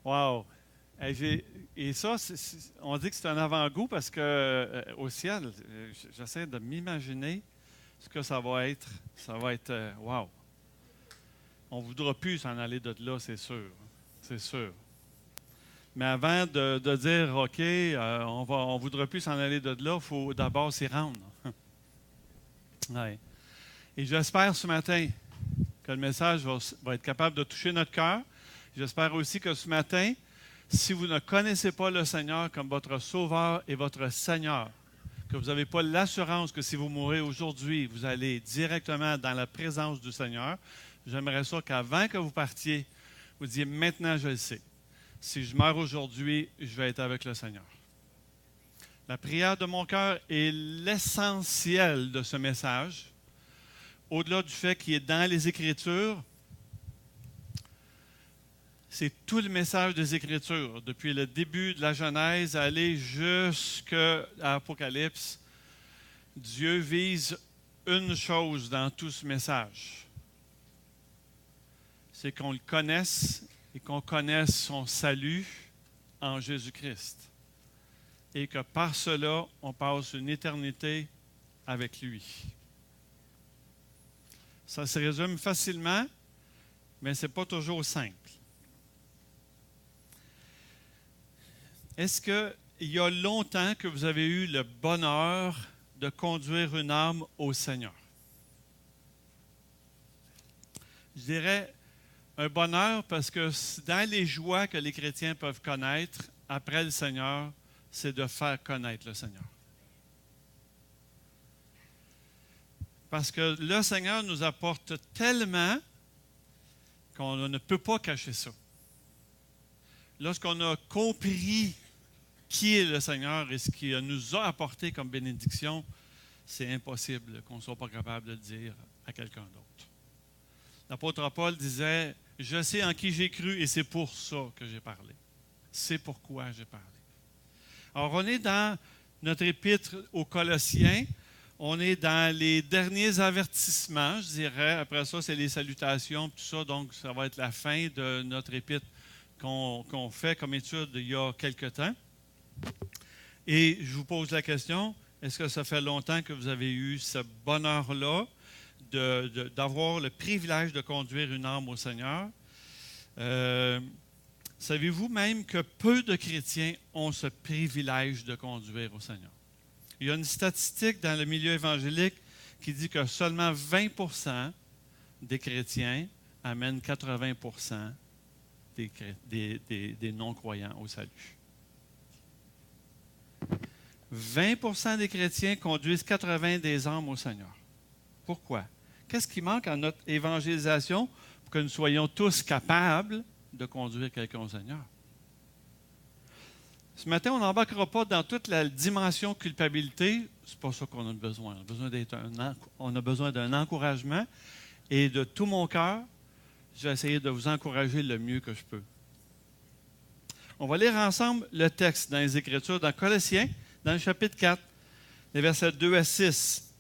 Wow! Et ça, on dit que c'est un avant-goût parce que au ciel, j'essaie de m'imaginer ce que ça va être. Ça va être, wow! On ne voudra plus s'en aller de là, c'est sûr. C'est sûr. Mais avant de dire, OK, on ne voudra plus s'en aller de là, il faut d'abord s'y rendre. Ouais. Et j'espère ce matin que le message va être capable de toucher notre cœur. J'espère aussi que ce matin, si vous ne connaissez pas le Seigneur comme votre Sauveur et votre Seigneur, que vous n'avez pas l'assurance que si vous mourrez aujourd'hui, vous allez directement dans la présence du Seigneur, j'aimerais ça qu'avant que vous partiez, vous disiez, maintenant je le sais. Si je meurs aujourd'hui, je vais être avec le Seigneur. La prière de mon cœur est l'essentiel de ce message. Au-delà du fait qu'il est dans les Écritures, c'est tout le message des Écritures, depuis le début de la Genèse, à aller jusqu'à l'Apocalypse. Dieu vise une chose dans tout ce message, c'est qu'on le connaisse et qu'on connaisse son salut en Jésus-Christ. Et que par cela, on passe une éternité avec lui. Ça se résume facilement, mais ce n'est pas toujours simple. Est-ce qu'il y a longtemps que vous avez eu le bonheur de conduire une âme au Seigneur? Je dirais un bonheur parce que dans les joies que les chrétiens peuvent connaître après le Seigneur, c'est de faire connaître le Seigneur. Parce que le Seigneur nous apporte tellement qu'on ne peut pas cacher ça. Lorsqu'on a compris qui est le Seigneur et ce qu'il nous a apporté comme bénédiction, c'est impossible qu'on ne soit pas capable de le dire à quelqu'un d'autre. L'apôtre Paul disait, « Je sais en qui j'ai cru et c'est pour ça que j'ai parlé. C'est pourquoi j'ai parlé. » Alors, on est dans notre épître aux Colossiens. On est dans les derniers avertissements, je dirais. Après ça, c'est les salutations, tout ça. Donc, ça va être la fin de notre épître qu'on fait comme étude il y a quelque temps. Et je vous pose la question, est-ce que ça fait longtemps que vous avez eu ce bonheur-là d'avoir le privilège de conduire une âme au Seigneur? Savez-vous même que peu de chrétiens ont ce privilège de conduire au Seigneur? Il y a une statistique dans le milieu évangélique qui dit que seulement 20% des chrétiens amènent 80% des non-croyants au salut. 20% des chrétiens conduisent 80% des âmes au Seigneur. Pourquoi? Qu'est-ce qui manque à notre évangélisation pour que nous soyons tous capables de conduire quelqu'un au Seigneur? Ce matin, on n'embarquera pas dans toute la dimension culpabilité. C'est pas ça qu'on a besoin. On a besoin d'un encouragement. Et de tout mon cœur, je vais essayer de vous encourager le mieux que je peux. On va lire ensemble le texte dans les Écritures, dans Colossiens, dans le chapitre 4, les versets 2 à 6.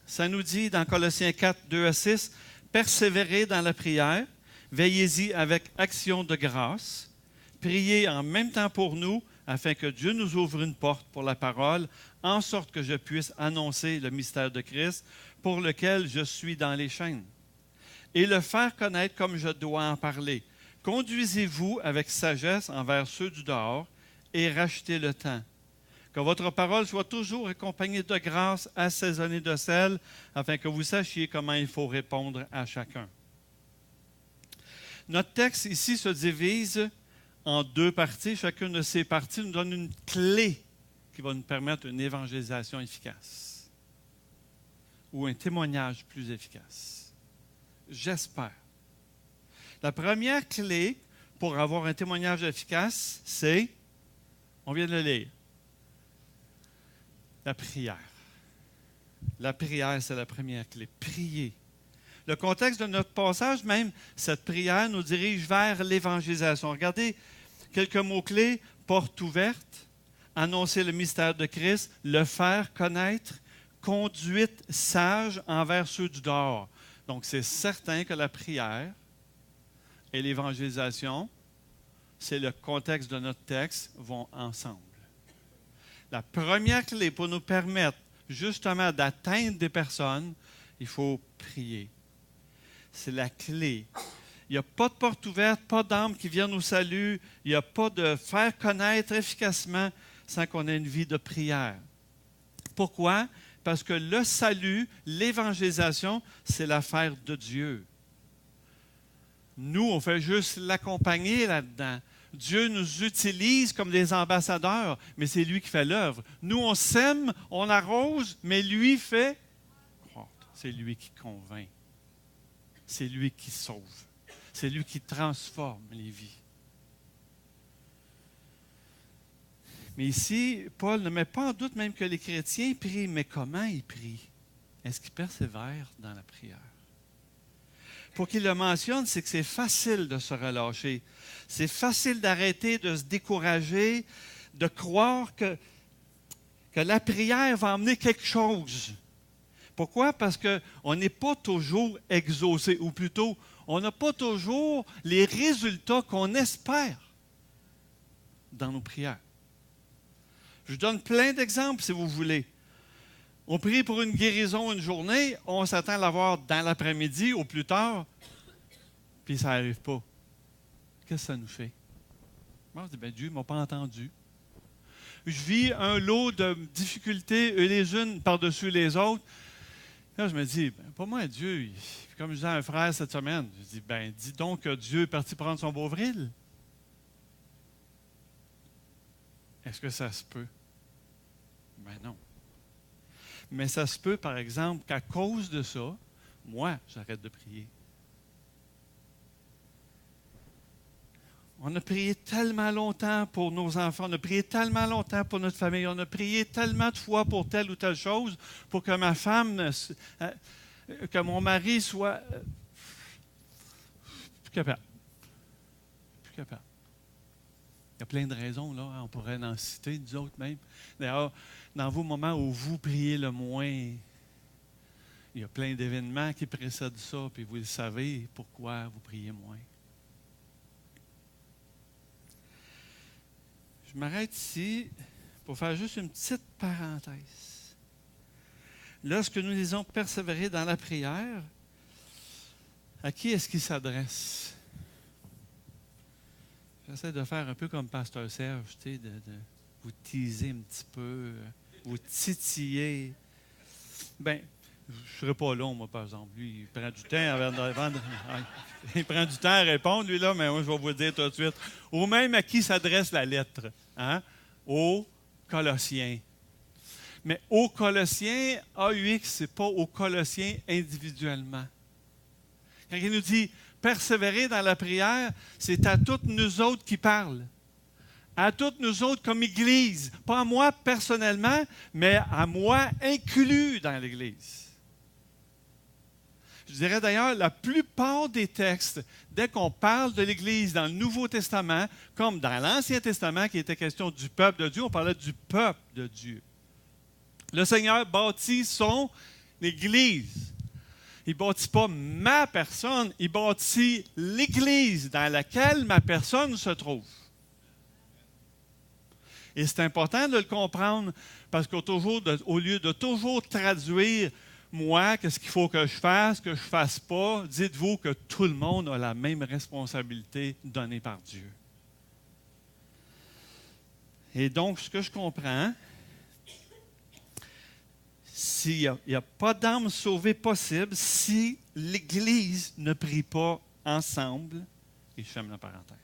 Ça nous dit dans Colossiens 4, 2 à 6, « Persévérez dans la prière, veillez-y avec action de grâce, priez en même temps pour nous, afin que Dieu nous ouvre une porte pour la parole, en sorte que je puisse annoncer le mystère de Christ, pour lequel je suis dans les chaînes, et le faire connaître comme je dois en parler. Conduisez-vous avec sagesse envers ceux du dehors, et rachetez le temps. Que votre parole soit toujours accompagnée de grâce, assaisonnée de sel, afin que vous sachiez comment il faut répondre à chacun. » Notre texte ici se divise en deux parties. Chacune de ces parties nous donne une clé qui va nous permettre une évangélisation efficace ou un témoignage plus efficace. J'espère. La première clé pour avoir un témoignage efficace, c'est, on vient de le lire, la prière. La prière, c'est la première clé. Prier. Le contexte de notre passage, même, cette prière nous dirige vers l'évangélisation. Regardez quelques mots-clés. Porte ouverte, annoncer le mystère de Christ, le faire connaître, conduite sage envers ceux du dehors. Donc, c'est certain que la prière et l'évangélisation, c'est le contexte de notre texte, vont ensemble. La première clé pour nous permettre justement d'atteindre des personnes, il faut prier. C'est la clé. Il n'y a pas de porte ouverte, pas d'âme qui viennent au salut, il n'y a pas de faire connaître efficacement sans qu'on ait une vie de prière. Pourquoi? Parce que le salut, l'évangélisation, c'est l'affaire de Dieu. Nous, on fait juste l'accompagner là-dedans. Dieu nous utilise comme des ambassadeurs, mais c'est lui qui fait l'œuvre. Nous, on sème, on arrose, mais lui fait croître. C'est lui qui convainc. C'est lui qui sauve. C'est lui qui transforme les vies. Mais ici, Paul ne met pas en doute même que les chrétiens prient, mais comment ils prient? Est-ce qu'ils persévèrent dans la prière? Pour qu'il le mentionne, c'est que c'est facile de se relâcher. C'est facile d'arrêter, de se décourager, de croire que la prière va emmener quelque chose. Pourquoi? Parce qu'on n'est pas toujours exaucé, ou plutôt, on n'a pas toujours les résultats qu'on espère dans nos prières. Je vous donne plein d'exemples si vous voulez. On prie pour une guérison une journée, on s'attend à l'avoir dans l'après-midi ou plus tard, puis ça n'arrive pas. Qu'est-ce que ça nous fait? Moi, je dis, Dieu ne m'a pas entendu. Je vis un lot de difficultés, les unes par-dessus les autres. Là, je me dis, pas moi, Dieu, comme je disais à un frère cette semaine, je dis, dis donc que Dieu est parti prendre son Beauvril. Est-ce que ça se peut? Non. Mais ça se peut, par exemple, qu'à cause de ça, moi, j'arrête de prier. On a prié tellement longtemps pour nos enfants, on a prié tellement longtemps pour notre famille, on a prié tellement de fois pour telle ou telle chose, pour que ma femme, que mon mari soit plus capable. Plus capable. Il y a plein de raisons, là, on pourrait en citer, nous autres même. D'ailleurs, dans vos moments où vous priez le moins, il y a plein d'événements qui précèdent ça, puis vous le savez pourquoi vous priez moins. Je m'arrête ici pour faire juste une petite parenthèse. Lorsque nous disons persévérer dans la prière, à qui est-ce qu'il s'adresse? J'essaie de faire un peu comme Pasteur Serge, tu sais, de vous teaser un petit peu, vous titiller. Je ne serai pas long, moi, par exemple. Lui, il prend du temps il prend du temps à répondre, lui, là, mais moi, je vais vous le dire tout de suite. Ou même à qui s'adresse la lettre? Hein? Aux Colossiens. Mais aux Colossiens, AUX, ce n'est pas aux Colossiens individuellement. Quand il nous dit persévérer dans la prière, c'est à toutes nous autres qui parlent. À toutes nous autres comme Église. Pas à moi personnellement, mais à moi inclus dans l'Église. Je dirais d'ailleurs, la plupart des textes, dès qu'on parle de l'Église dans le Nouveau Testament, comme dans l'Ancien Testament, qui était question du peuple de Dieu, on parlait du peuple de Dieu. Le Seigneur bâtit son Église. Il ne bâtit pas ma personne, il bâtit l'Église dans laquelle ma personne se trouve. Et c'est important de le comprendre parce qu'au lieu de toujours traduire moi, qu'est-ce qu'il faut que je fasse pas, dites-vous que tout le monde a la même responsabilité donnée par Dieu. Et donc, ce que je comprends, s'il n'y a pas d'âme sauvée possible, si l'Église ne prie pas ensemble, et je ferme la parenthèse.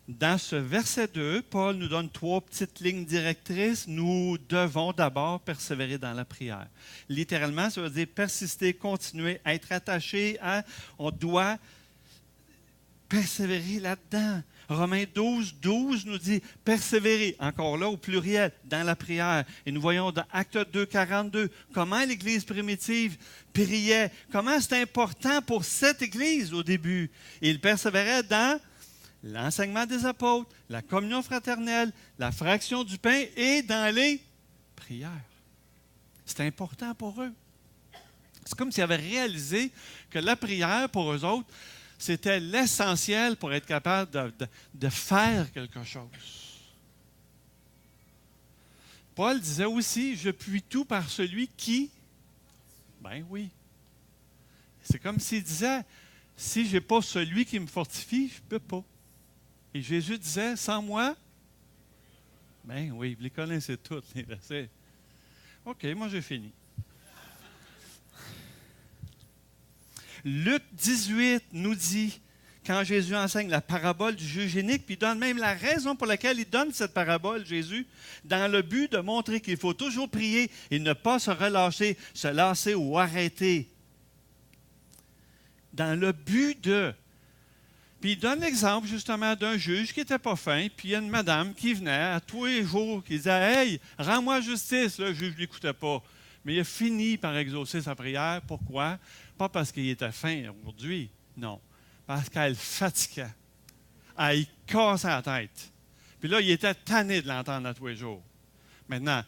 Dans ce verset 2, Paul nous donne 3 petites lignes directrices. Nous devons d'abord persévérer dans la prière. Littéralement, ça veut dire persister, continuer, être attaché à. On doit persévérer là-dedans. Romains 12 nous dit persévérer, encore là au pluriel, dans la prière. Et nous voyons dans Actes 2, 42, comment l'Église primitive priait, comment c'était important pour cette Église au début. Et il persévérait dans l'enseignement des apôtres, la communion fraternelle, la fraction du pain et dans les prières. C'est important pour eux. C'est comme s'ils avaient réalisé que la prière, pour eux autres, C'était l'essentiel pour être capable de faire quelque chose. Paul disait aussi, je puis tout par celui qui... Ben oui. C'est comme s'il disait, si je n'ai pas celui qui me fortifie, je ne peux pas. Et Jésus disait, sans moi, ben oui, vous les connaissez toutes, les versets. OK, moi j'ai fini. Luc 18 nous dit, quand Jésus enseigne la parabole du juge inique, puis il donne même la raison pour laquelle il donne cette parabole, Jésus, dans le but de montrer qu'il faut toujours prier et ne pas se relâcher, se lasser ou arrêter. Dans le but de... Puis il donne l'exemple justement d'un juge qui n'était pas fin, puis il y a une madame qui venait à tous les jours, qui disait « Hey, rends-moi justice ». Le juge ne l'écoutait pas. Mais il a fini par exaucer sa prière. Pourquoi? Pas parce qu'il était fin aujourd'hui, non. Parce qu'elle fatiguait. Elle y cassait la tête. Puis là, il était tanné de l'entendre à tous les jours. Maintenant,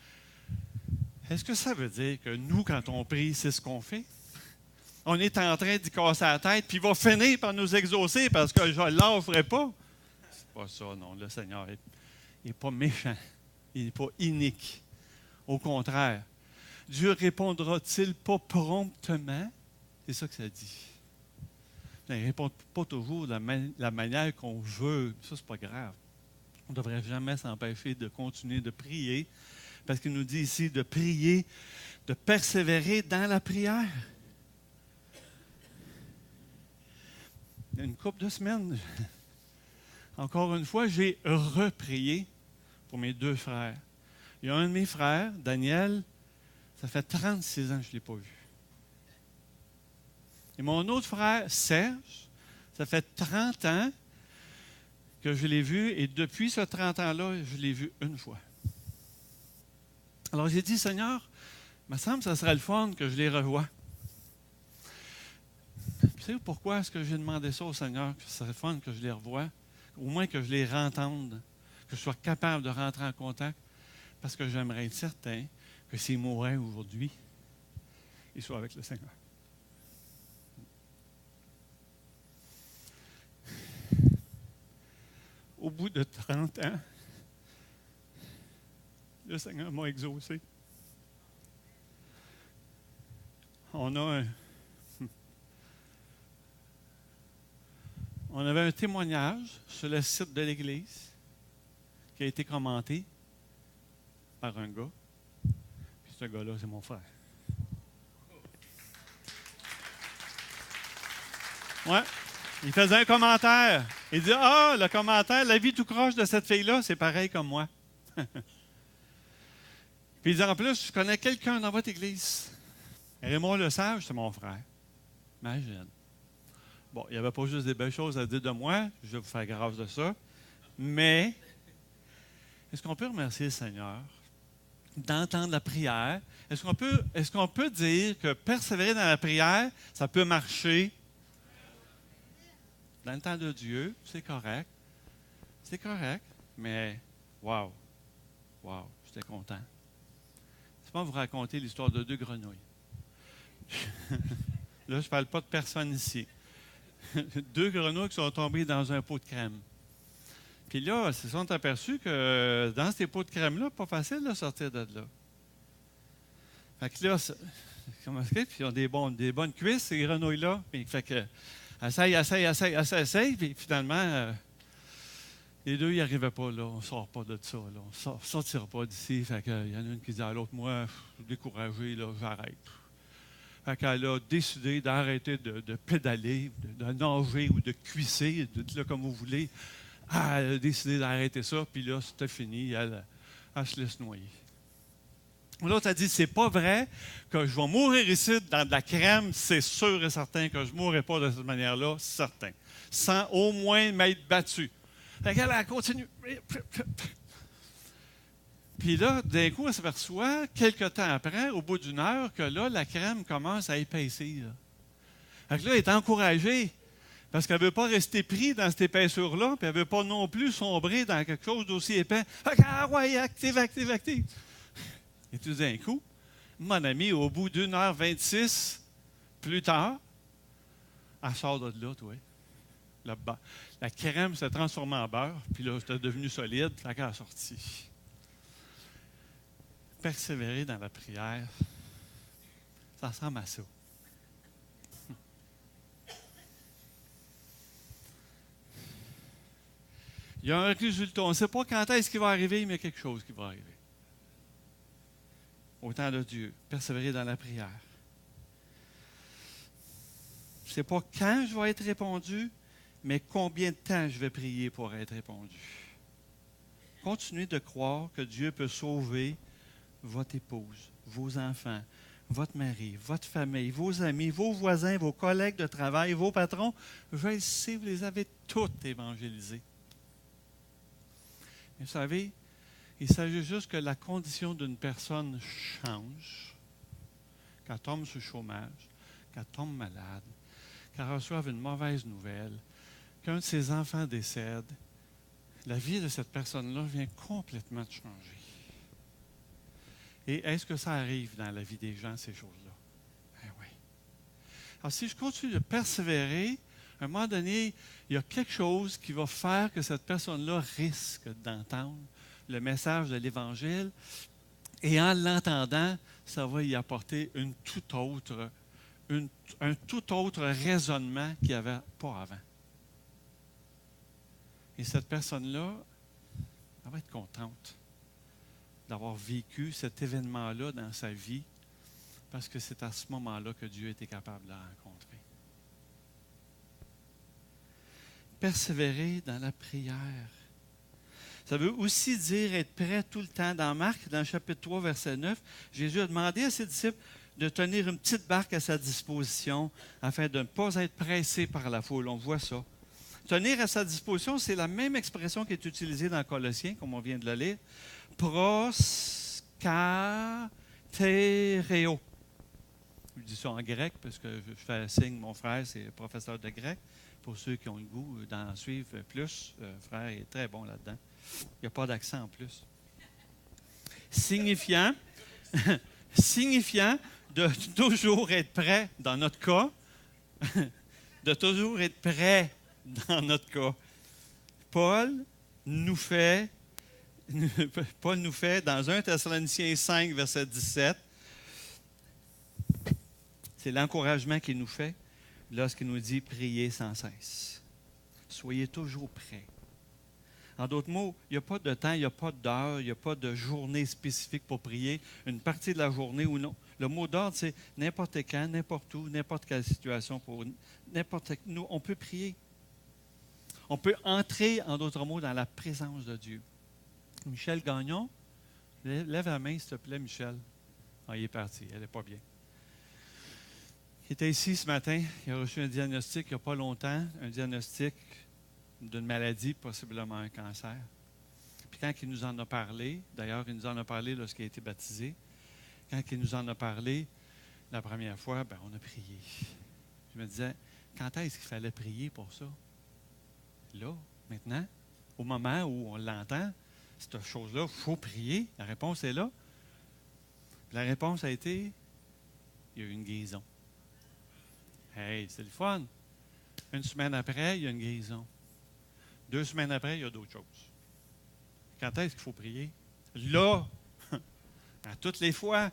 est-ce que ça veut dire que nous, quand on prie, c'est ce qu'on fait? On est en train d'y casser la tête, puis il va finir par nous exaucer parce que je ne l'offrerai pas. C'est pas ça, non. Le Seigneur n'est pas méchant. Il n'est pas inique. Au contraire, Dieu répondra-t-il pas promptement? C'est ça que ça dit. Il ne répond pas toujours de la manière qu'on veut. Ça, c'est pas grave. On ne devrait jamais s'empêcher de continuer de prier, parce qu'il nous dit ici de prier, de persévérer dans la prière. Une couple de semaines, encore une fois, j'ai reprié pour mes 2 frères. Il y a un de mes frères, Daniel, ça fait 36 ans que je ne l'ai pas vu. Et mon autre frère, Serge, ça fait 30 ans que je l'ai vu, et depuis ce 30 ans-là, je l'ai vu une fois. Alors j'ai dit, Seigneur, il me semble que ça serait le fun que je les revoie. Vous savez pourquoi est-ce que j'ai demandé ça au Seigneur, que ce serait le fun que je les revoie, au moins que je les rentende, que je sois capable de rentrer en contact, parce que j'aimerais être certain que s'ils mouraient aujourd'hui, ils soient avec le Seigneur. Au bout de 30 ans, le Seigneur m'a exaucé. On avait un témoignage sur le site de l'Église qui a été commenté par un gars. Puis ce gars-là, c'est mon frère. Ouais. Il faisait un commentaire. Il dit, le commentaire, la vie tout croche de cette fille-là, c'est pareil comme moi. Puis il dit, en plus, je connais quelqu'un dans votre église. Raymond Le Sage, c'est mon frère. Imagine. Bon, il n'y avait pas juste des belles choses à dire de moi, je vais vous faire grâce de ça. Mais, est-ce qu'on peut remercier le Seigneur d'entendre la prière? Est-ce qu'on peut dire que persévérer dans la prière, ça peut marcher? Dans le temps de Dieu, c'est correct. C'est correct, mais wow, j'étais content. C'est pas vous raconter l'histoire de 2 grenouilles. Là, je ne parle pas de personne ici. 2 grenouilles qui sont tombées dans un pot de crème. Puis là, ils se sont aperçus que dans ces pots de crème-là, pas facile de sortir de là. Fait que là, puis ils ont des bonnes cuisses, ces grenouilles-là. Puis fait que essaye, puis finalement, les 2, ils n'y arrivaient pas, là. On ne sort pas de ça, là. On ne sortira pas d'ici. Fait que, il y en a une qui dit à l'autre, moi, je suis découragé, là, j'arrête. Fait qu'elle a décidé d'arrêter de pédaler, de nager ou de cuisser, dites-le comme vous voulez. Elle a décidé d'arrêter ça, puis là, c'était fini. Elle se laisse noyer. L'autre a dit, c'est pas vrai que je vais mourir ici dans de la crème, c'est sûr et certain que je ne mourrai pas de cette manière-là, certain. Sans au moins m'être battu. Fait qu'elle a continué. Puis là, d'un coup, elle s'aperçoit, quelques temps après, au bout d'1 heure, que là, la crème commence à épaissir. Fait que là, elle est encouragée, parce qu'elle ne veut pas rester prise dans cette épaisseur-là, puis elle ne veut pas non plus sombrer dans quelque chose d'aussi épais. Fait que, ouais, active. Et tout d'un coup, mon ami, au bout d'1h26, plus tard, elle sort de là, toi. La crème s'est transformée en beurre, puis là, c'était devenu solide, fait qu'elle a sorti. Persévérer dans la prière, ça ressemble à ça. Il y a un résultat. On ne sait pas quand est-ce qu'il va arriver, mais il y a quelque chose qui va arriver. Au temps de Dieu, persévérer dans la prière. Je ne sais pas quand je vais être répondu, mais combien de temps je vais prier pour être répondu. Continuez de croire que Dieu peut sauver votre épouse, vos enfants, votre mari, votre famille, vos amis, vos voisins, vos collègues de travail, vos patrons. Je le sais, vous les avez toutes évangélisés. Mais vous savez, il s'agit juste que la condition d'une personne change, qu'elle tombe sur le chômage, qu'elle tombe malade, qu'elle reçoive une mauvaise nouvelle, qu'un de ses enfants décède. La vie de cette personne-là vient complètement de changer. Et est-ce que ça arrive dans la vie des gens, ces choses-là? Ben oui. Alors, si je continue de persévérer, à un moment donné, il y a quelque chose qui va faire que cette personne-là risque d'entendre le message de l'Évangile. Et en l'entendant, ça va y apporter un tout autre raisonnement qu'il n'y avait pas avant. Et cette personne-là, elle va être contente d'avoir vécu cet événement-là dans sa vie, parce que c'est à ce moment-là que Dieu était capable de la rencontrer. Persévérer dans la prière. Ça veut aussi dire être prêt tout le temps. Dans Marc, dans le chapitre 3, verset 9, Jésus a demandé à ses disciples de tenir une petite barque à sa disposition afin de ne pas être pressé par la foule. On voit ça. Tenir à sa disposition, c'est la même expression qui est utilisée dans Colossiens, comme on vient de le lire. Proskatereo. Je dis ça en grec parce que je fais signe, mon frère, c'est professeur de grec. Pour ceux qui ont le goût d'en suivre plus, le frère est très bon là-dedans. Il n'y a pas d'accent en plus. Signifiant de toujours être prêt, dans notre cas, de toujours être prêt dans notre cas. Paul nous fait, dans 1 Thessaloniciens 5, verset 17, c'est l'encouragement qu'il nous fait lorsqu'il nous dit « Priez sans cesse ». Soyez toujours prêts. En d'autres mots, il n'y a pas de temps, il n'y a pas d'heure, il n'y a pas de journée spécifique pour prier, une partie de la journée ou non. Le mot d'ordre, c'est n'importe quand, n'importe où, n'importe quelle situation. Nous, on peut prier. On peut entrer, en d'autres mots, dans la présence de Dieu. Michel Gagnon, lève la main, s'il te plaît, Michel. Ah, il est parti, elle n'est pas bien. Il était ici ce matin, il a reçu un diagnostic il n'y a pas longtemps, un diagnostic d'une maladie, possiblement un cancer. Puis quand il nous en a parlé, d'ailleurs, il nous en a parlé lorsqu'il a été baptisé, quand il nous en a parlé la première fois, on a prié. Je me disais, quand est-ce qu'il fallait prier pour ça? Là, maintenant, au moment où on l'entend, cette chose-là, il faut prier. La réponse est là. Puis la réponse a été, il y a eu une guérison. Hey, c'est le fun. Une semaine après, il y a une guérison. 2 semaines après, il y a d'autres choses. Quand est-ce qu'il faut prier? Là, à toutes les fois,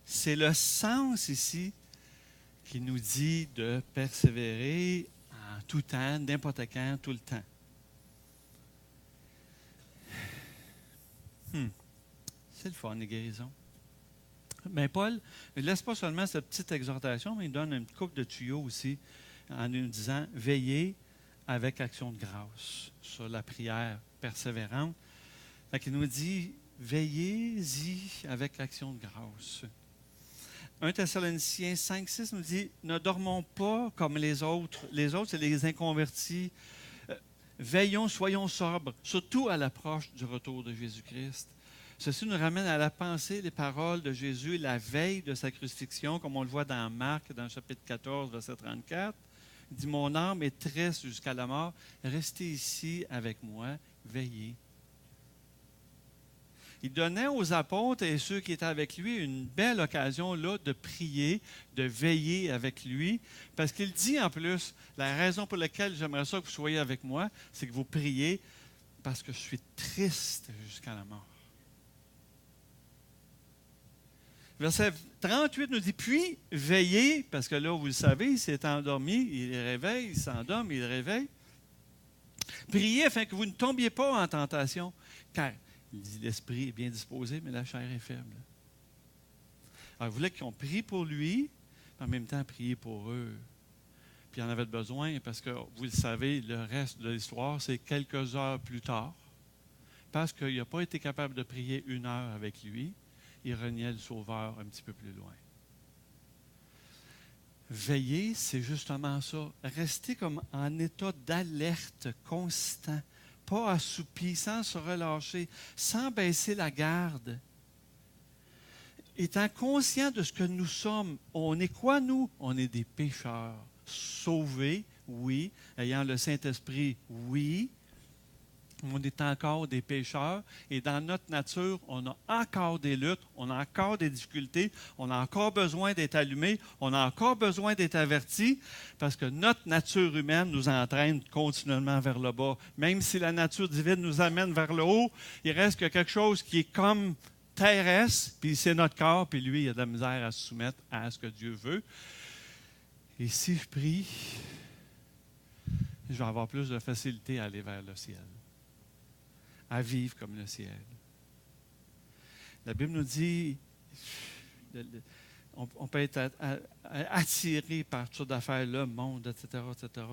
c'est le sens ici qui nous dit de persévérer en tout temps, n'importe quand, tout le temps. C'est le fun, les guérisons. Mais Paul ne laisse pas seulement cette petite exhortation, mais il donne une couple de tuyaux aussi en nous disant « Veillez avec action de grâce sur la prière persévérante. » Il nous dit « Veillez-y avec action de grâce. » 1 Thessaloniciens 5, 6 nous dit « Ne dormons pas comme les autres. » Les autres, c'est les inconvertis. Veillons, soyons sobres, surtout à l'approche du retour de Jésus-Christ. Ceci nous ramène à la pensée les paroles de Jésus la veille de sa crucifixion, comme on le voit dans Marc, dans le chapitre 14, verset 34. Il dit « Mon âme est triste jusqu'à la mort. Restez ici avec moi, veillez. » Il donnait aux apôtres et ceux qui étaient avec lui une belle occasion là, de prier, de veiller avec lui. Parce qu'il dit en plus, la raison pour laquelle j'aimerais ça que vous soyez avec moi, c'est que vous priez parce que je suis triste jusqu'à la mort. Verset 38 nous dit, puis veillez, parce que là, vous le savez, il s'est endormi, il réveille, il s'endorme, il réveille. Priez afin que vous ne tombiez pas en tentation, car, il dit, l'esprit est bien disposé, mais la chair est faible. Alors, il voulait qu'on prie pour lui, mais en même temps, prier pour eux. Puis il en avait besoin, parce que, vous le savez, le reste de l'histoire, c'est quelques heures plus tard, parce qu'il n'a pas été capable de prier 1 heure avec lui. Il reniait le Sauveur un petit peu plus loin. Veiller, c'est justement ça. Rester comme en état d'alerte constant, pas assoupi, sans se relâcher, sans baisser la garde. Étant conscient de ce que nous sommes, on est quoi nous? On est des pécheurs. Sauvés, oui. Ayant le Saint-Esprit, oui. On est encore des pécheurs et dans notre nature, on a encore des luttes, on a encore des difficultés, on a encore besoin d'être allumé, on a encore besoin d'être averti parce que notre nature humaine nous entraîne continuellement vers le bas. Même si la nature divine nous amène vers le haut, il reste que quelque chose qui est comme terrestre, puis c'est notre corps, puis lui, il a de la misère à se soumettre à ce que Dieu veut. Et si je prie, je vais avoir plus de facilité à aller vers le ciel, à vivre comme le ciel. La Bible nous dit, on peut être attiré par toutes sortes d'affaires, le monde, etc., etc.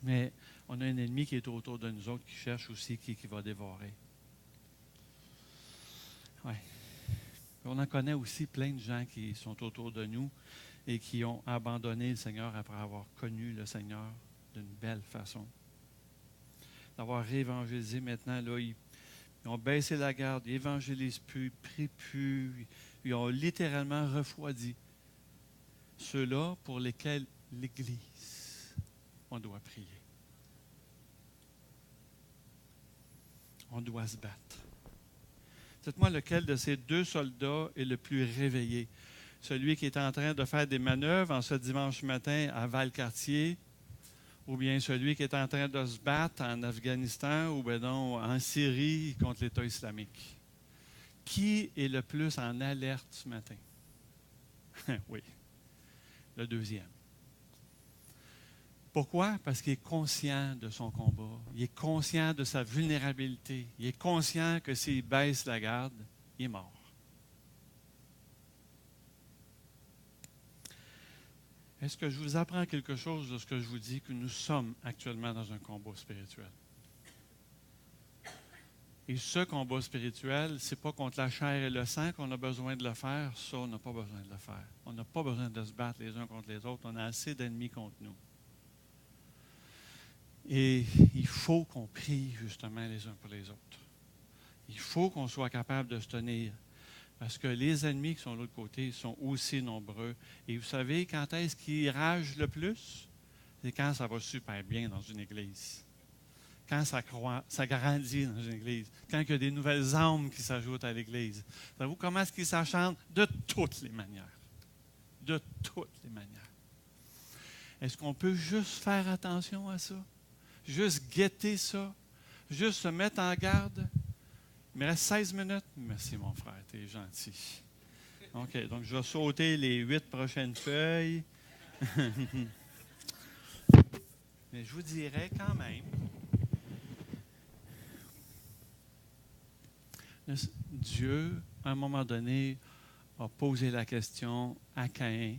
Mais on a un ennemi qui est autour de nous autres, qui cherche aussi, qui va dévorer. Oui. On en connaît aussi plein de gens qui sont autour de nous et qui ont abandonné le Seigneur après avoir connu le Seigneur d'une belle façon. D'avoir réévangélisé maintenant, là, ils ont baissé la garde, ils évangélisent plus, ils prient plus, ils ont littéralement refroidi ceux-là pour lesquels l'Église, on doit prier. On doit se battre. Dites-moi lequel de ces deux soldats est le plus réveillé. Celui qui est en train de faire des manœuvres en ce dimanche matin à Valcartier, ou bien celui qui est en train de se battre en Afghanistan ou bien non, en Syrie contre l'État islamique. Qui est le plus en alerte ce matin? Oui, le deuxième. Pourquoi? Parce qu'il est conscient de son combat. Il est conscient de sa vulnérabilité. Il est conscient que s'il baisse la garde, il est mort. Est-ce que je vous apprends quelque chose de ce que je vous dis, que nous sommes actuellement dans un combat spirituel? Et ce combat spirituel, ce n'est pas contre la chair et le sang qu'on a besoin de le faire. Ça, on n'a pas besoin de le faire. On n'a pas besoin de se battre les uns contre les autres. On a assez d'ennemis contre nous. Et il faut qu'on prie justement les uns pour les autres. Il faut qu'on soit capable de se tenir. Parce que les ennemis qui sont de l'autre côté sont aussi nombreux. Et vous savez, quand est-ce qu'ils ragent le plus? C'est quand ça va super bien dans une église. Quand ça grandit dans une église. Quand il y a des nouvelles âmes qui s'ajoutent à l'église. Savez-vous comment est-ce qu'ils s'acharnent? De toutes les manières. De toutes les manières. Est-ce qu'on peut juste faire attention à ça? Juste guetter ça? Juste se mettre en garde? Il me reste 16 minutes. Merci, mon frère, tu es gentil. OK, donc je vais sauter les 8 prochaines feuilles. Mais je vous dirais quand même, Dieu, à un moment donné, a posé la question à Caïn.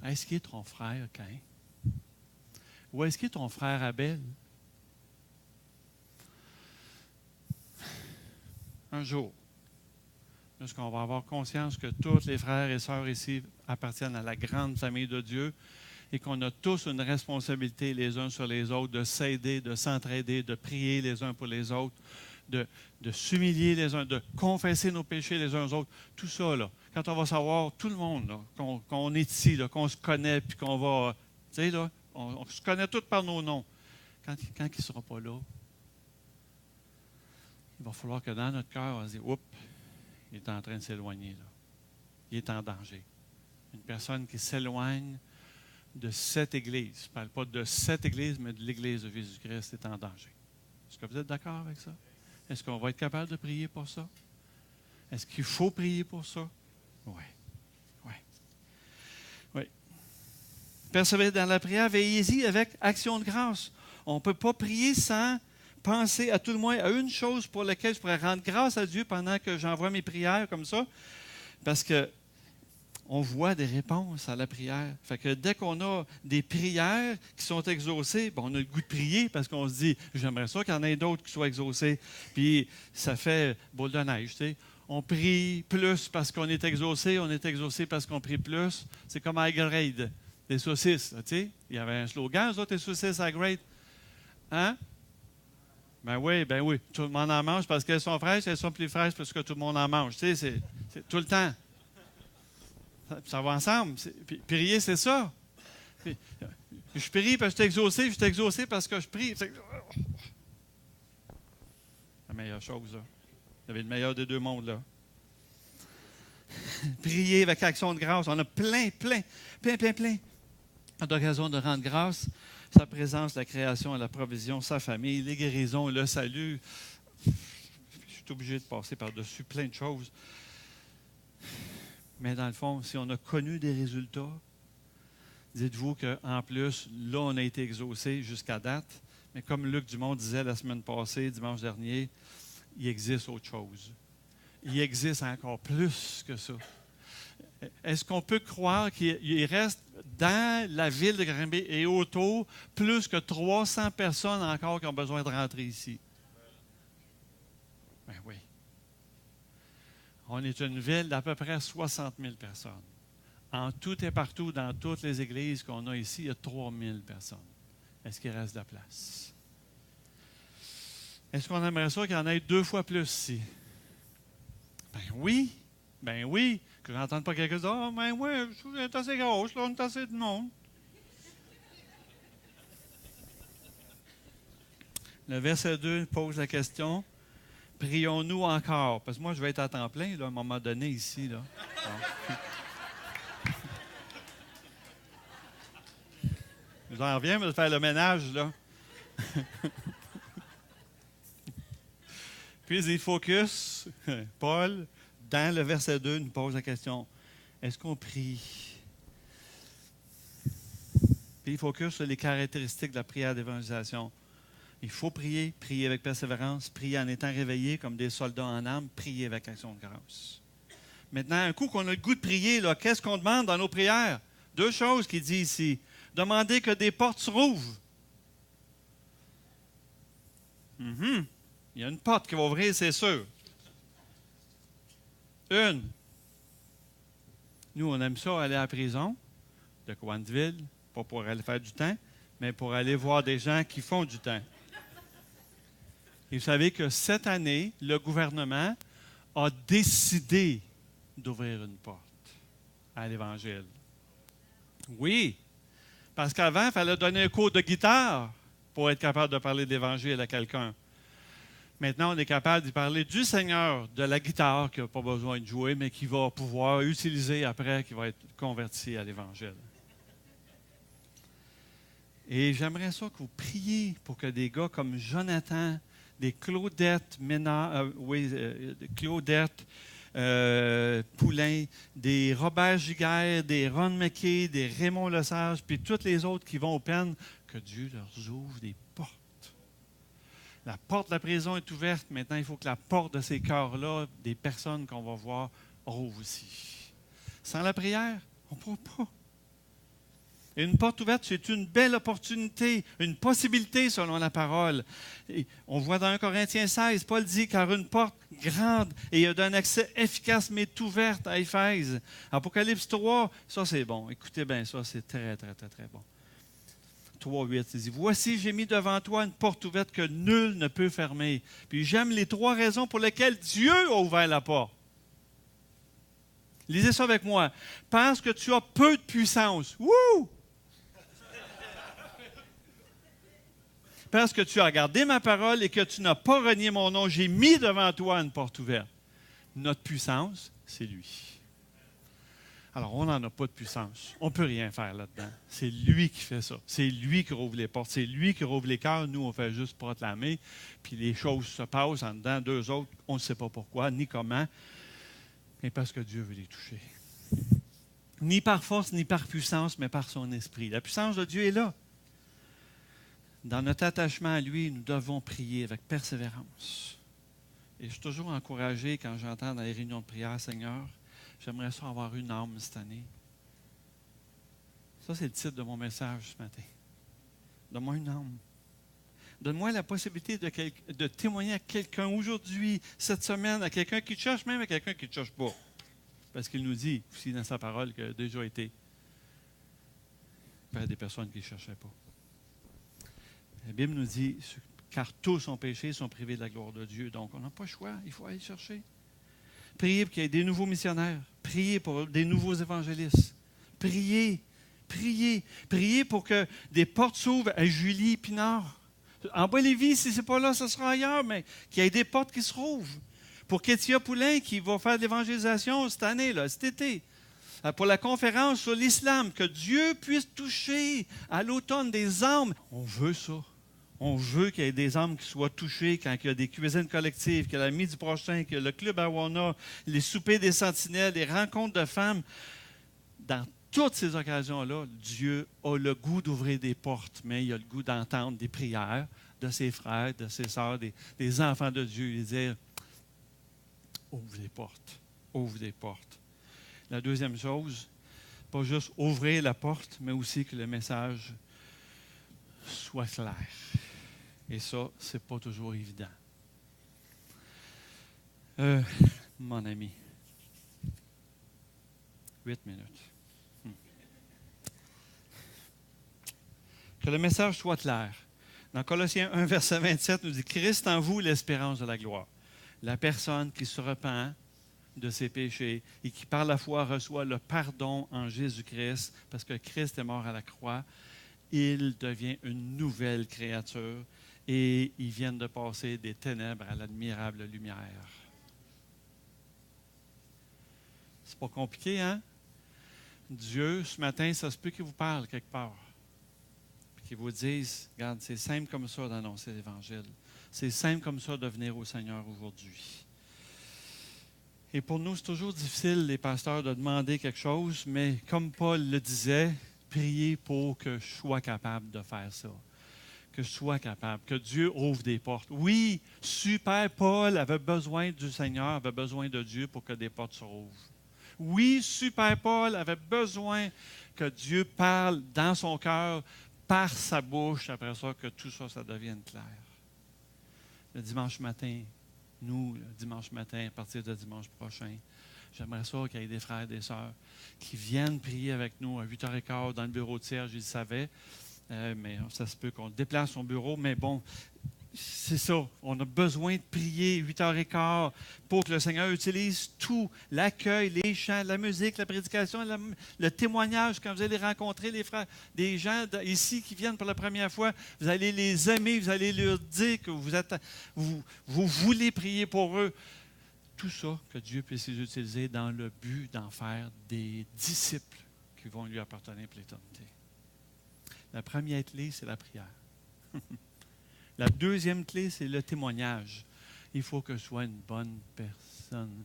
Est-ce qu'il est ton frère, Caïn? Ou est-ce qu'il est ton frère Abel? Un jour, lorsqu'on va avoir conscience que tous les frères et sœurs ici appartiennent à la grande famille de Dieu et qu'on a tous une responsabilité les uns sur les autres de s'aider, de s'entraider, de prier les uns pour les autres, de s'humilier les uns, de confesser nos péchés les uns aux autres. Tout ça, là, quand on va savoir, tout le monde, là, qu'on est ici, là, qu'on se connaît, puis qu'on va, tu sais, là, on se connaît tous par nos noms. Quand il ne sera pas là, il va falloir que dans notre cœur, on se dise, oups, il est en train de s'éloigner, là. Il est en danger. Une personne qui s'éloigne de cette Église, je ne parle pas de cette Église, mais de l'Église de Jésus-Christ est en danger. Est-ce que vous êtes d'accord avec ça? Est-ce qu'on va être capable de prier pour ça? Est-ce qu'il faut prier pour ça? Oui. Oui. Oui. Persévérez dans la prière, veillez-y avec action de grâce. On ne peut pas prier sans penser à tout le moins à une chose pour laquelle je pourrais rendre grâce à Dieu pendant que j'envoie mes prières comme ça. Parce que on voit des réponses à la prière. Fait que dès qu'on a des prières qui sont exaucées, on a le goût de prier parce qu'on se dit, j'aimerais ça qu'il y en ait d'autres qui soient exaucées. Puis ça fait boule de neige, tu sais. On prie plus parce qu'on est exaucé parce qu'on prie plus. C'est comme à grade, des saucisses, tu sais. Il y avait un slogan, eux autres, les saucisses à grade. Hein? Ben oui. Tout le monde en mange parce qu'elles sont fraîches, elles sont plus fraîches parce que tout le monde en mange. Tu sais, c'est tout le temps. Ça va ensemble. Puis, prier, c'est ça. Puis, je prie parce que je suis exaucé parce que je prie. C'est la meilleure chose, là. Vous avez le meilleur des deux mondes, là. Prier avec action de grâce. On a plein d'occasions de rendre grâce. Sa présence, la création, la provision, sa famille, les guérisons, le salut. Je suis obligé de passer par-dessus plein de choses. Mais dans le fond, si on a connu des résultats, dites-vous qu'en plus, là, on a été exaucé jusqu'à date. Mais comme Luc Dumont disait la semaine passée, dimanche dernier, il existe autre chose. Il existe encore plus que ça. Est-ce qu'on peut croire qu'il reste dans la ville de Granby et autour plus que 300 personnes encore qui ont besoin de rentrer ici? Ben oui. On est une ville d'à peu près 60 000 personnes. En tout et partout, dans toutes les églises qu'on a ici, il y a 3 000 personnes. Est-ce qu'il reste de la place? Est-ce qu'on aimerait ça qu'il y en ait 2 fois plus ici? Ben oui. Que je n'entende pas quelqu'un dire, « Ah, ben oui, je suis assez grosse, là, on est assez de monde. » Le verset 2 pose la question, « Prions-nous encore? » Parce que moi, je vais être à temps plein, là, à un moment donné, ici. Là. J'en reviens de faire le ménage, là. Puis il focus, Paul, dans le verset 2, nous pose la question, est-ce qu'on prie? Puis il focus sur les caractéristiques de la prière d'évangélisation. Il faut prier avec persévérance, prier en étant réveillé comme des soldats en armes, prier avec action de grâce. Maintenant, un coup qu'on a le goût de prier, là, qu'est-ce qu'on demande dans nos prières? 2 choses qu'il dit ici. Demandez que des portes s'ouvrent. Il y a une porte qui va ouvrir, c'est sûr. Une. Nous, on aime ça, aller à la prison de Cowansville, pas pour aller faire du temps, mais pour aller voir des gens qui font du temps. Et vous savez que cette année, le gouvernement a décidé d'ouvrir une porte à l'Évangile. Oui, parce qu'avant, il fallait donner un cours de guitare pour être capable de parler de l'Évangile à quelqu'un. Maintenant, on est capable de parler du Seigneur, de la guitare qui n'a pas besoin de jouer, mais qui va pouvoir utiliser après, qui va être converti à l'Évangile. Et j'aimerais ça que vous priez pour que des gars comme Jonathan, des Claudette Claudette Poulain, des Robert Giguère, des Ron McKay, des Raymond Lesage, puis tous les autres qui vont au peine, que Dieu leur ouvre des portes. La porte de la prison est ouverte. Maintenant, il faut que la porte de ces cœurs-là, des personnes qu'on va voir, rouvre aussi. Sans la prière, on ne pourra pas. Et une porte ouverte, c'est une belle opportunité, une possibilité selon la parole. Et on voit dans 1 Corinthiens 16, Paul dit, car une porte grande et d'un accès efficace m'est ouverte à Éphèse. Apocalypse 3, ça c'est bon. Écoutez bien, ça c'est très, très, très, très bon. 3:8, il dit, voici, j'ai mis devant toi une porte ouverte que nul ne peut fermer. Puis j'aime les 3 raisons pour lesquelles Dieu a ouvert la porte. Lisez ça avec moi. Parce que tu as peu de puissance. Wouh! parce que tu as gardé ma parole et que tu n'as pas renié mon nom, j'ai mis devant toi une porte ouverte. Notre puissance, c'est lui. Alors, on n'en a pas de puissance. On ne peut rien faire là-dedans. C'est lui qui fait ça. C'est lui qui rouvre les portes. C'est lui qui rouvre les cœurs. Nous, on fait juste proclamer. Puis les choses se passent en dedans d'eux autres. On ne sait pas pourquoi, ni comment, mais parce que Dieu veut les toucher. Ni par force, ni par puissance, mais par son esprit. La puissance de Dieu est là. Dans notre attachement à lui, nous devons prier avec persévérance. Et je suis toujours encouragé quand j'entends dans les réunions de prière, Seigneur, j'aimerais ça avoir une âme cette année. Ça, c'est le titre de mon message ce matin. Donne-moi une âme. Donne-moi la possibilité de témoigner à quelqu'un aujourd'hui, cette semaine, à quelqu'un qui te cherche, même à quelqu'un qui ne te cherche pas. Parce qu'il nous dit aussi dans sa parole qu'il a déjà été vers des personnes qui ne cherchaient pas. La Bible nous dit, car tous ont péché, sont privés de la gloire de Dieu. Donc, on n'a pas le choix, il faut aller chercher. Priez pour qu'il y ait des nouveaux missionnaires. Priez pour des nouveaux évangélistes. Priez, priez, priez pour que des portes s'ouvrent à Julie Pinard. En Bolivie, si ce n'est pas là, ce sera ailleurs, mais qu'il y ait des portes qui se rouvrent. Pour Kétia Poulain, qui va faire de l'évangélisation cette année, là, cet été. Pour la conférence sur l'islam, que Dieu puisse toucher à l'automne des âmes. On veut ça. On veut qu'il y ait des âmes qui soient touchées quand il y a des cuisines collectives, qu'il y a la Midi prochain, qu'il y a le club Awana, les soupers des sentinelles, les rencontres de femmes. Dans toutes ces occasions-là, Dieu a le goût d'ouvrir des portes, mais il a le goût d'entendre des prières de ses frères, de ses sœurs, des enfants de Dieu, et dire « Ouvre les portes, ouvre les portes ». La deuxième chose, pas juste ouvrir la porte, mais aussi que le message soit clair. Et ça, ce n'est pas toujours évident. Mon ami, 8 minutes. Que le message soit clair. Dans Colossiens 1, verset 27, nous dit « Christ en vous, l'espérance de la gloire. » La personne qui se repent de ses péchés et qui par la foi reçoit le pardon en Jésus-Christ, parce que Christ est mort à la croix, il devient une nouvelle créature et ils viennent de passer des ténèbres à l'admirable lumière. C'est pas compliqué, hein? Dieu, ce matin, ça se peut qu'il vous parle quelque part. Puis qu'il vous dise, regarde, c'est simple comme ça d'annoncer l'Évangile. C'est simple comme ça de venir au Seigneur aujourd'hui. Et pour nous, c'est toujours difficile, les pasteurs, de demander quelque chose, mais comme Paul le disait, priez pour que je sois capable de faire ça. Que je sois capable, que Dieu ouvre des portes. Oui, super, Paul avait besoin du Seigneur, avait besoin de Dieu pour que des portes se rouvrent. Oui, super, Paul avait besoin que Dieu parle dans son cœur, par sa bouche, après ça, que tout ça, ça devienne clair. Le dimanche matin, nous, le dimanche matin, à partir de dimanche prochain, j'aimerais ça qu'il y ait des frères et des sœurs qui viennent prier avec nous à 8h15 dans le bureau de Serge, ils le savaient. Mais ça se peut qu'on déplace son bureau, mais bon, c'est ça. On a besoin de prier 8h15 pour que le Seigneur utilise tout, l'accueil, les chants, la musique, la prédication, le témoignage. Quand vous allez rencontrer les frères, des gens ici qui viennent pour la première fois, vous allez les aimer, vous allez leur dire que vous voulez prier pour eux. Tout ça, que Dieu puisse les utiliser dans le but d'en faire des disciples qui vont lui appartenir pour l'éternité. La première clé, c'est la prière. La deuxième clé, c'est le témoignage. Il faut que je sois une bonne personne.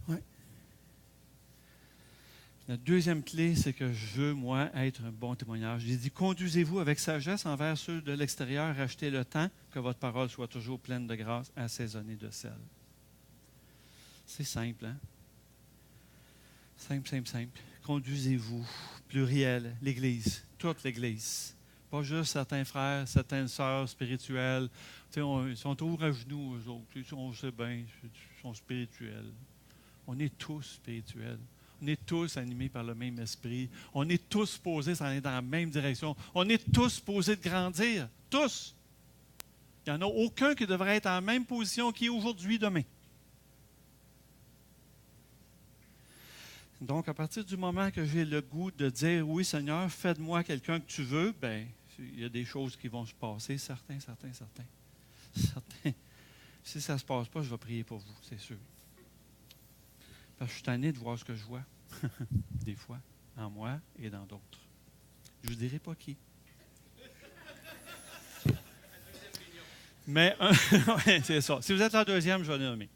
Ouais. La deuxième clé, c'est que je veux, moi, être un bon témoignage. J'ai dit, conduisez-vous avec sagesse envers ceux de l'extérieur, achetez le temps, que votre parole soit toujours pleine de grâce, assaisonnée de sel. C'est simple, hein? Simple, simple, simple. Conduisez-vous, pluriel, l'Église, toute l'Église. Pas juste certains frères, certaines sœurs spirituelles. Ils sont toujours à genoux, eux autres. On sait bien, ils sont spirituels. On est tous spirituels. On est tous animés par le même esprit. On est tous supposés aller dans la même direction. On est tous supposés de grandir. Tous. Il n'y en a aucun qui devrait être en même position qu'il est aujourd'hui, demain. Donc, à partir du moment que j'ai le goût de dire « Oui, Seigneur, fais de moi quelqu'un que tu veux », bien, il y a des choses qui vont se passer, certains. Si ça ne se passe pas, je vais prier pour vous, c'est sûr. Parce que je suis tanné de voir ce que je vois, des fois, en moi et dans d'autres. Je ne vous dirai pas qui. Mais, ouais, c'est ça. Si vous êtes la deuxième, je vais le nommer.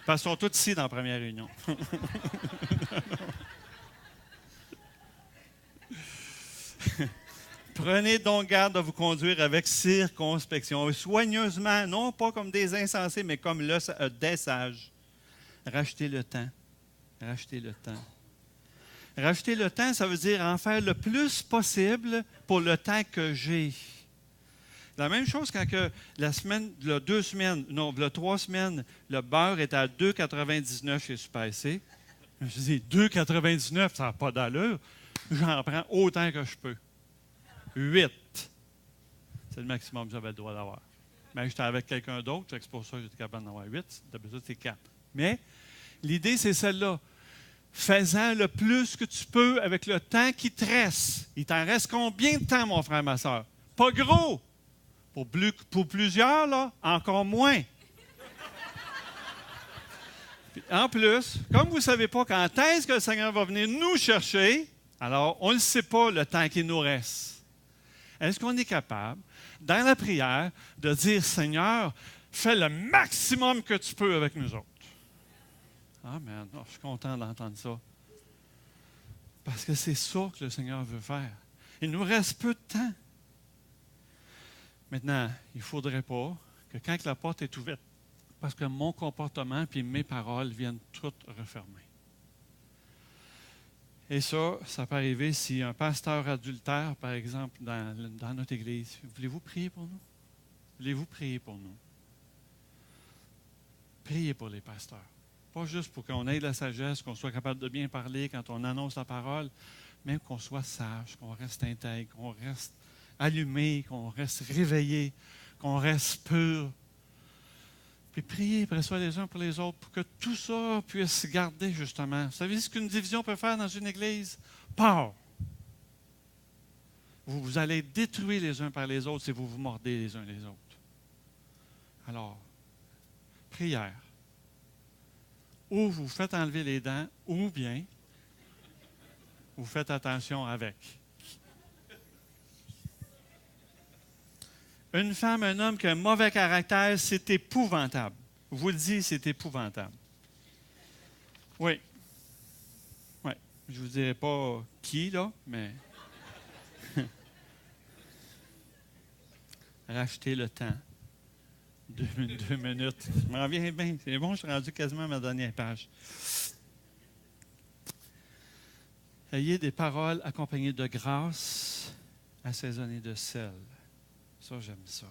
Parce qu'ils sont tous ici dans la première réunion. Prenez donc garde de vous conduire avec circonspection, soigneusement, non pas comme des insensés, mais comme des sages. Rachetez le temps. Rachetez le temps. Rachetez le temps, ça veut dire en faire le plus possible pour le temps que j'ai. La même chose quand que la semaine, le 2 semaines, non, le 3 semaines, le beurre était à 2,99 chez Super C. Je dis 2,99, ça n'a pas d'allure. J'en prends autant que je peux. 8. C'est le maximum que j'avais le droit d'avoir. Mais j'étais avec quelqu'un d'autre, c'est pour ça que j'étais capable d'en avoir 8. D'habitude, c'est 4. Mais l'idée, c'est celle-là. Fais-en le plus que tu peux avec le temps qui te reste. Il t'en reste combien de temps, mon frère, ma soeur? Pas gros. Pour plusieurs, là, encore moins. Puis, en plus, comme vous ne savez pas quand est-ce que le Seigneur va venir nous chercher, alors on ne sait pas le temps qu'il nous reste. Est-ce qu'on est capable, dans la prière, de dire, Seigneur, fais le maximum que tu peux avec nous autres? Amen. Oh, je suis content d'entendre ça. Parce que c'est ça que le Seigneur veut faire. Il nous reste peu de temps. Maintenant, il ne faudrait pas que quand la porte est ouverte, parce que mon comportement et mes paroles viennent toutes refermer. Et ça peut arriver si un pasteur adultère, par exemple, dans notre Église, voulez-vous prier pour nous? Voulez-vous prier pour nous? Priez pour les pasteurs. Pas juste pour qu'on ait de la sagesse, qu'on soit capable de bien parler quand on annonce la parole, mais qu'on soit sage, qu'on reste intègre, qu'on reste allumé, qu'on reste réveillé, qu'on reste pur. Puis priez, pressez les uns pour les autres, pour que tout ça puisse garder, justement. Vous savez ce qu'une division peut faire dans une église? Peur. Vous allez détruire les uns par les autres si vous vous mordez les uns les autres. Alors, prière. Ou vous faites enlever les dents, ou bien vous faites attention avec. Une femme, un homme qui a un mauvais caractère, c'est épouvantable. Je vous le dis, c'est épouvantable. Oui. Oui. Je ne vous dirai pas qui, là, mais... Rachetez le temps. 2 minutes. Je m'en viens bien. C'est bon, je suis rendu quasiment à ma dernière page. Ayez des paroles accompagnées de grâce, assaisonnées de sel. Ça, j'aime ça.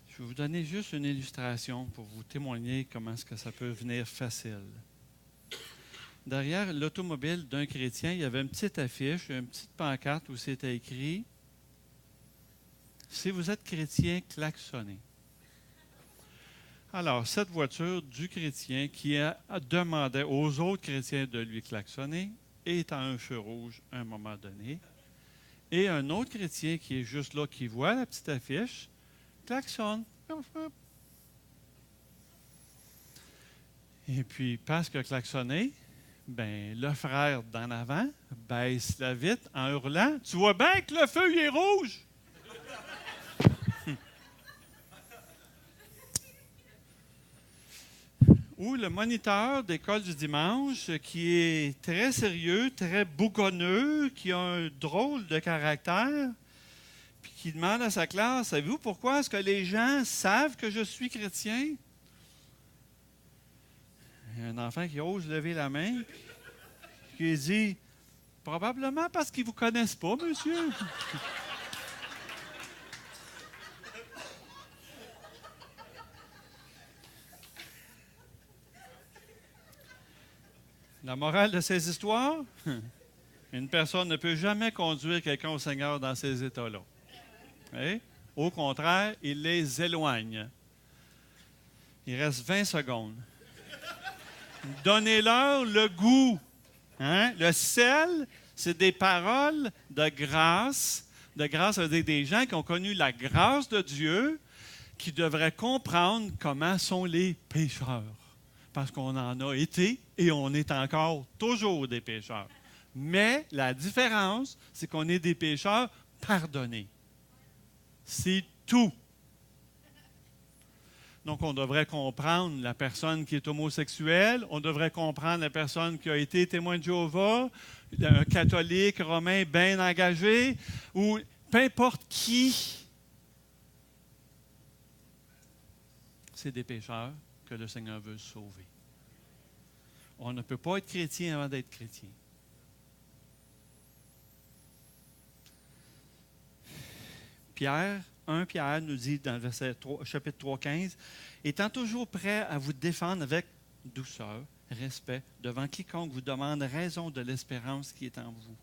Je vais vous donner juste une illustration pour vous témoigner comment est-ce que ça peut venir facile. Derrière l'automobile d'un chrétien, il y avait une petite affiche, une petite pancarte où c'était écrit « Si vous êtes chrétien, klaxonnez ». Alors, cette voiture du chrétien qui demandait aux autres chrétiens de lui klaxonner est à un feu rouge à un moment donné. Et un autre chrétien qui est juste là, qui voit la petite affiche, klaxonne. Et puis, parce qu'il a klaxonné, ben, le frère d'en avant baisse la vitre en hurlant « Tu vois bien que le feu il est rouge! » Ou le moniteur d'école du dimanche qui est très sérieux, très bougonneux, qui a un drôle de caractère, puis qui demande à sa classe, savez-vous pourquoi est-ce que les gens savent que je suis chrétien? Il y a un enfant qui ose lever la main, puis qui dit, probablement parce qu'ils ne vous connaissent pas, monsieur. La morale de ces histoires, une personne ne peut jamais conduire quelqu'un au Seigneur dans ces états-là. Et, au contraire, il les éloigne. Il reste 20 secondes. Donnez-leur le goût. Hein? Le sel, C'est des paroles de grâce. De grâce, ça veut dire des gens qui ont connu la grâce de Dieu, qui devraient comprendre comment sont les pécheurs. Parce qu'on en a été et on est encore toujours des pécheurs. Mais la différence, c'est qu'on est des pécheurs pardonnés. C'est tout. Donc, on devrait comprendre la personne qui est homosexuelle, on devrait comprendre la personne qui a été témoin de Jéhovah, un catholique romain bien engagé, ou peu importe qui. C'est des pécheurs que le Seigneur veut sauver. On ne peut pas être chrétien avant d'être chrétien. Pierre, 1 Pierre nous dit dans le verset 3, chapitre 3, 15, « Étant toujours prêt à vous défendre avec douceur, respect, devant quiconque vous demande raison de l'espérance qui est en vous. » Vous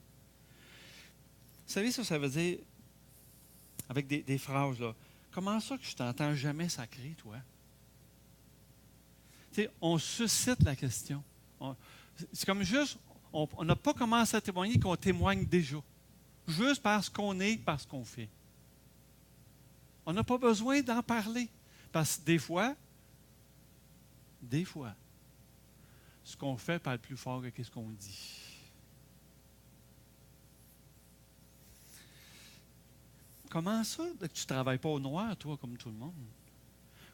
savez, ça veut dire, avec des phrases, là, comment ça que je t'entends jamais sacrer, toi? Tu sais, on suscite la question. C'est comme juste, on n'a pas commencé à témoigner qu'on témoigne déjà. Juste parce qu'on est, parce qu'on fait. On n'a pas besoin d'en parler. Parce que des fois, ce qu'on fait parle plus fort que ce qu'on dit. Comment ça que tu ne travailles pas au noir, toi, comme tout le monde?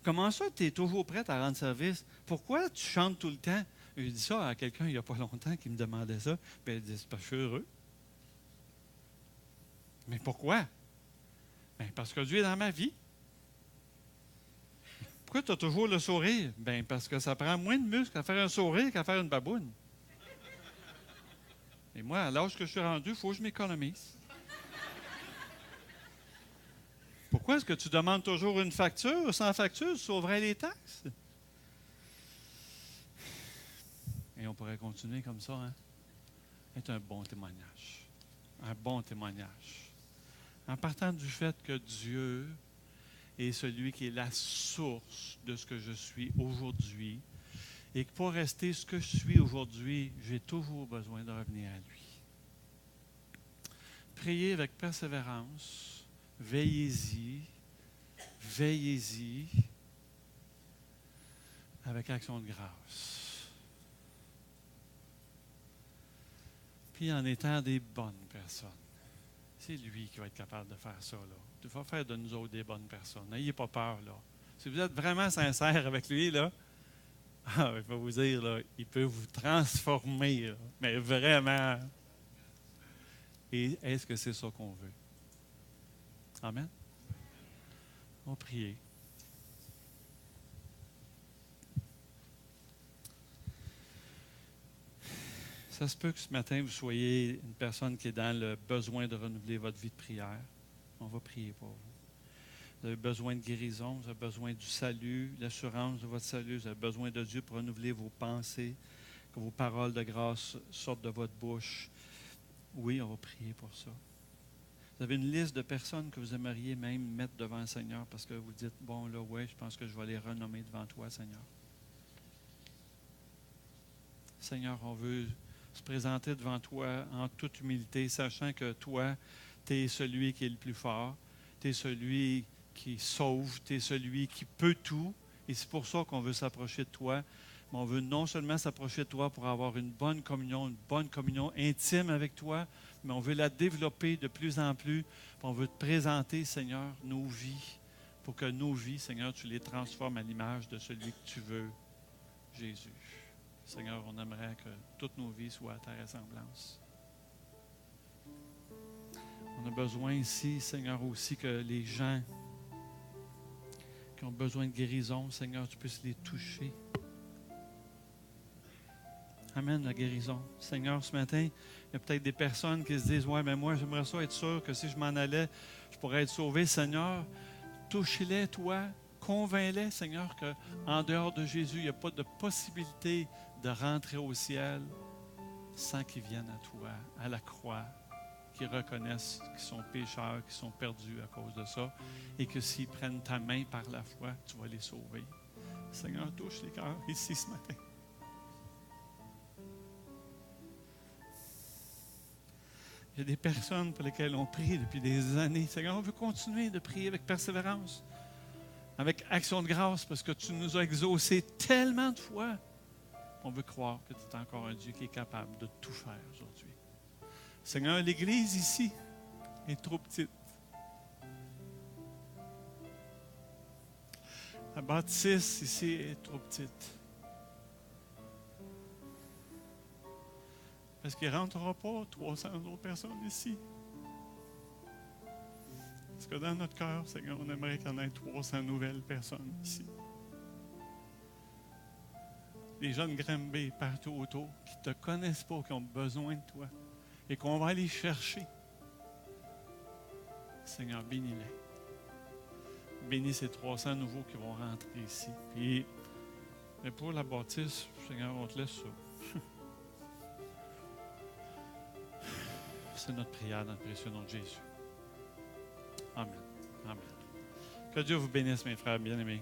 Comment ça tu es toujours prête à rendre service? Pourquoi tu chantes tout le temps? J'ai dit ça à quelqu'un il n'y a pas longtemps qui me demandait ça. Puis elle dit, c'est parce que je suis heureux. Mais pourquoi? Bien, parce que Dieu est dans ma vie. Pourquoi tu as toujours le sourire? Bien, parce que ça prend moins de muscles à faire un sourire qu'à faire une baboune. Et moi, à l'âge que je suis rendu, il faut que je m'économise. Pourquoi est-ce que tu demandes toujours une facture? Sans facture, tu sauverais les taxes. Et on pourrait continuer comme ça, hein? C'est un bon témoignage. Un bon témoignage. En partant du fait que Dieu est celui qui est la source de ce que je suis aujourd'hui et que pour rester ce que je suis aujourd'hui, j'ai toujours besoin de revenir à lui. Priez avec persévérance, veillez-y, avec action de grâce. Puis en étant des bonnes personnes. C'est lui qui va être capable de faire ça, là. Il va faire de nous autres des bonnes personnes. N'ayez pas peur, là. Si vous êtes vraiment sincère avec lui, là, il va vous dire, là, il peut vous transformer, là, mais vraiment. Et est-ce que c'est ça qu'on veut? Amen? On va prier. Ça se peut que ce matin, vous soyez une personne qui est dans le besoin de renouveler votre vie de prière. On va prier pour vous. Vous avez besoin de guérison, vous avez besoin du salut, l'assurance de votre salut, vous avez besoin de Dieu pour renouveler vos pensées, que vos paroles de grâce sortent de votre bouche. Oui, on va prier pour ça. Vous avez une liste de personnes que vous aimeriez même mettre devant le Seigneur parce que vous dites, bon là, oui, je pense que je vais les renommer devant toi, Seigneur. Seigneur, on veut se présenter devant toi en toute humilité, sachant que toi, tu es celui qui est le plus fort, tu es celui qui sauve, tu es celui qui peut tout, et c'est pour ça qu'on veut s'approcher de toi. Mais on veut non seulement s'approcher de toi pour avoir une bonne communion intime avec toi, mais on veut la développer de plus en plus. On veut te présenter, Seigneur, nos vies, pour que nos vies, Seigneur, tu les transformes à l'image de celui que tu veux, Jésus. Seigneur, on aimerait que toutes nos vies soient à ta ressemblance. On a besoin ici, Seigneur, aussi que les gens qui ont besoin de guérison, Seigneur, tu puisses les toucher. Amen, la guérison. Seigneur, ce matin, il y a peut-être des personnes qui se disent, ouais, mais moi, j'aimerais ça être sûr que si je m'en allais, je pourrais être sauvé. Seigneur, touche-les, toi, convainc-les, Seigneur, qu'en dehors de Jésus, il n'y a pas de possibilité de rentrer au ciel sans qu'ils viennent à toi, à la croix, qu'ils reconnaissent qu'ils sont pécheurs, qu'ils sont perdus à cause de ça, et que s'ils prennent ta main par la foi, tu vas les sauver. Seigneur, touche les cœurs ici ce matin. Il y a des personnes pour lesquelles on prie depuis des années. Seigneur, on veut continuer de prier avec persévérance, avec action de grâce, parce que tu nous as exaucés tellement de fois. On veut croire que tu es encore un Dieu qui est capable de tout faire aujourd'hui. Seigneur, l'Église ici est trop petite. La bâtisse ici est trop petite. Parce qu'il ne rentrera pas 300 autres personnes ici. Parce que dans notre cœur, Seigneur, on aimerait qu'il y en ait 300 nouvelles personnes ici. Les jeunes Granby partout autour qui ne te connaissent pas, qui ont besoin de toi et qu'on va aller chercher. Seigneur, bénis-les. Bénis ces 300 nouveaux qui vont rentrer ici. Mais pour la bâtisse, Seigneur, on te laisse ça. C'est notre prière dans le précieux nom de Jésus. Amen. Amen. Que Dieu vous bénisse, mes frères bien-aimés.